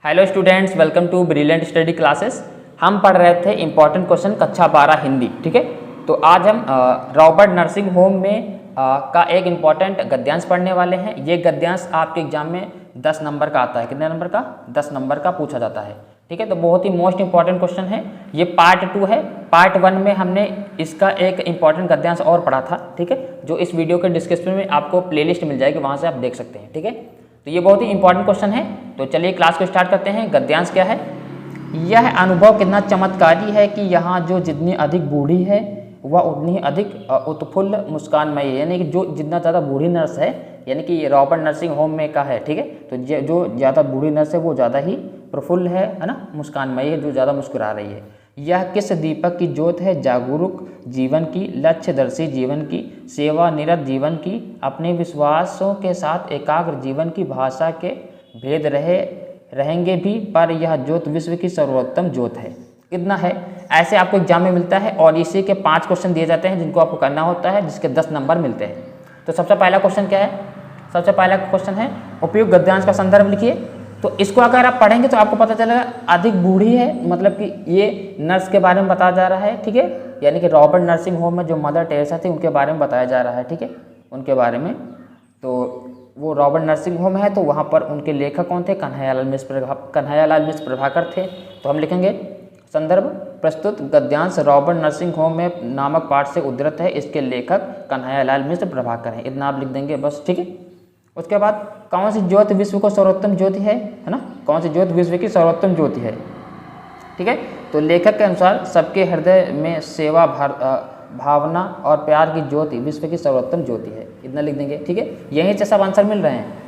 Hello students, welcome to Brilliant Study Classes. हम पढ़ रहे थे इंपॉर्टेंट क्वेश्चन कक्षा 12 हिंदी। ठीक है, तो आज हम रॉबर्ट नर्सिंग होम में का एक इम्पॉर्टेंट गद्यांश पढ़ने वाले हैं। ये गद्यांश आपके एग्जाम में 10 नंबर का आता है। कितने नंबर का? 10 नंबर का पूछा जाता है। ठीक है, तो बहुत ही मोस्ट इंपॉर्टेंट क्वेश्चन है। ये पार्ट 2 है। पार्ट 1 में हमने इसका एक इंपॉर्टेंट गद्यांश और पढ़ा था। ठीक है, जो इस वीडियो के डिस्क्रिप्शन में आपको प्लेलिस्ट मिल जाएगी, वहाँ से आप देख सकते हैं। ठीक है, तो ये बहुत ही इंपॉर्टेंट क्वेश्चन है। तो चलिए क्लास को स्टार्ट करते हैं। गद्यांश क्या है? यह अनुभव कितना चमत्कारी है कि यहाँ जो जितनी अधिक बूढ़ी है वह उतनी ही अधिक उत्फुल्ल मुस्कानमयी है। यानी कि जो जितना ज़्यादा बूढ़ी नर्स है, यानी कि ये रॉबर्ट नर्सिंग होम में का है। ठीक है, तो जो ज़्यादा बूढ़ी नर्स है वो ज़्यादा ही प्रफुल्ल है ना, मुस्कानमयी है, जो ज़्यादा मुस्कुरा रही है। यह किस दीपक की ज्योत है? जागरूक जीवन की, लक्ष्यदर्शी जीवन की, सेवानिरत जीवन की, अपने विश्वासों के साथ एकाग्र जीवन की। भाषा के भेद रहेंगे भी, पर यह ज्योत विश्व की सर्वोत्तम ज्योत है। इतना है। ऐसे आपको एग्जाम में मिलता है और इसी के 5 क्वेश्चन दिए जाते हैं जिनको आपको करना होता है, जिसके 10 नंबर मिलते हैं। तो सबसे पहला क्वेश्चन क्या है? सबसे पहला क्वेश्चन है उपयुक्त गद्यांश का संदर्भ लिखिए। तो इसको अगर आप पढ़ेंगे तो आपको पता चलेगा अधिक बूढ़ी है, मतलब कि ये नर्स के बारे में बताया जा रहा है। ठीक है, यानी कि रॉबर्ट नर्सिंग होम में जो मदर टेरेसा थी उनके बारे में बताया जा रहा है। ठीक है, उनके बारे में। तो वो रॉबर्ट नर्सिंग होम है, तो वहाँ पर उनके लेखक कौन थे? कन्हैयालाल मिश्र प्रभाकर थे। तो हम लिखेंगे संदर्भ प्रस्तुत गद्यांश रॉबर्ट नर्सिंग होम में नामक पाठ से उद्धृत है। इसके लेखक कन्हैयालाल मिश्र प्रभाकर हैं। इतना आप लिख देंगे बस। ठीक है, उसके बाद कौन सी ज्योति विश्व को सर्वोत्तम ज्योति है ना? कौन सी ज्योति विश्व की सर्वोत्तम ज्योति है? ठीक है, तो लेखक के अनुसार सबके हृदय में सेवा भावना और प्यार की ज्योति विश्व की सर्वोत्तम ज्योति है। इतना लिख देंगे। ठीक है, यहीं से सब आंसर मिल रहे हैं।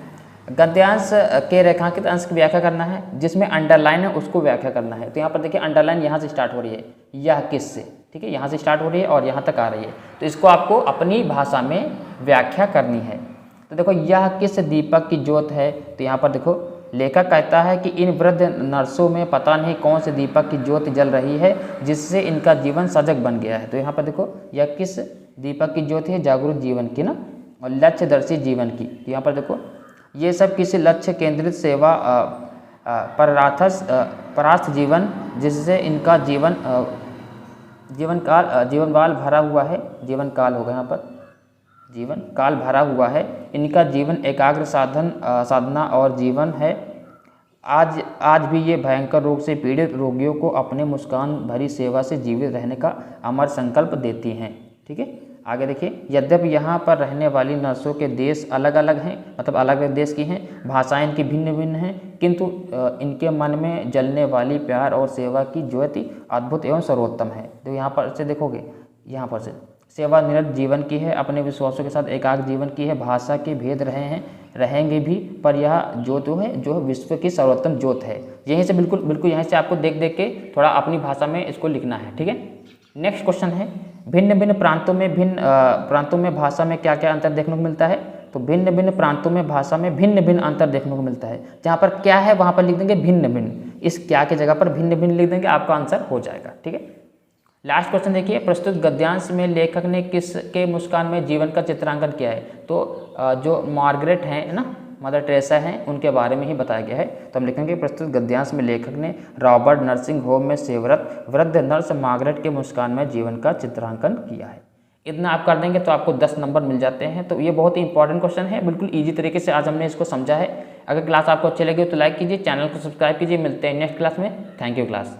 गद्यांश के रेखांकित अंश की व्याख्या करना है, जिसमें अंडरलाइन है उसको व्याख्या करना है। तो यहाँ पर देखिए अंडरलाइन यहाँ से स्टार्ट हो रही है, यह किस से। ठीक है, यहाँ से स्टार्ट हो रही है और यहाँ तक आ रही है। तो इसको आपको अपनी भाषा में व्याख्या करनी है। तो देखो, यह किस दीपक की ज्योत है? तो यहाँ पर देखो लेखक कहता है कि इन वृद्ध नर्सों में पता नहीं कौन से दीपक की ज्योति जल रही है जिससे इनका जीवन सजग बन गया है। तो यहाँ पर देखो, यह किस दीपक की ज्योति है? जागरूक जीवन की ना, और लक्ष्यदर्शी जीवन की। तो यहाँ पर देखो, ये सब किसी लक्ष्य केंद्रित सेवा परास्थ जीवन जिससे इनका जीवन काल भरा हुआ है। जीवन काल होगा यहाँ पर, जीवन काल भरा हुआ है। इनका जीवन एकाग्र साधना और जीवन है। आज भी ये भयंकर रोग से पीड़ित रोगियों को अपने मुस्कान भरी सेवा से जीवित रहने का अमर संकल्प देती हैं। ठीक है, आगे देखिए, यद्यपि यहाँ पर रहने वाली नर्सों के देश अलग अलग हैं, मतलब अलग अलग देश की हैं, भाषाएं इनकी भिन्न भिन्न हैं, किंतु इनके मन में जलने वाली प्यार और सेवा की ज्योति अद्भुत एवं सर्वोत्तम है। तो यहाँ पर से देखोगे, यहाँ पर से सेवानिरत जीवन की है, अपने विश्वासों के साथ एकाग्र जीवन की है, भाषा के भेद रहेंगे भी, पर यह ज्योत है जो विश्व की सर्वोत्तम ज्योत है। यहीं से बिल्कुल यहीं से आपको देख देख के थोड़ा अपनी भाषा में इसको लिखना है। ठीक है, नेक्स्ट क्वेश्चन है भिन्न भिन्न प्रांतों में भाषा में क्या क्या अंतर देखने को मिलता है? तो भिन्न भिन्न प्रांतों में भाषा में भिन्न भिन्न अंतर देखने को मिलता है। जहाँ पर क्या है वहाँ पर लिख देंगे भिन्न भिन्न, इस क्या की जगह पर भिन्न भिन्न लिख देंगे, आपका आंसर हो जाएगा। ठीक है, लास्ट क्वेश्चन देखिए, प्रस्तुत गद्यांश में लेखक ने किसके मुस्कान में जीवन का चित्रांकन किया है? तो जो मार्गरेट हैं ना, मदर टेरेसा हैं, उनके बारे में ही बताया गया है। तो हम लिखेंगे प्रस्तुत गद्यांश में लेखक ने रॉबर्ट नर्सिंग होम में सेवारत वृद्ध नर्स मार्गरेट के मुस्कान में जीवन का चित्रांकन किया है। इतना आप कर देंगे तो आपको 10 नंबर मिल जाते हैं। तो ये बहुत ही इंपॉर्टेंट क्वेश्चन है, बिल्कुल ईजी तरीके से आज हमने इसको समझा है। अगर क्लास आपको अच्छी लगी तो लाइक कीजिए, चैनल को सब्सक्राइब कीजिए। मिलते हैं नेक्स्ट क्लास में। Thank you class.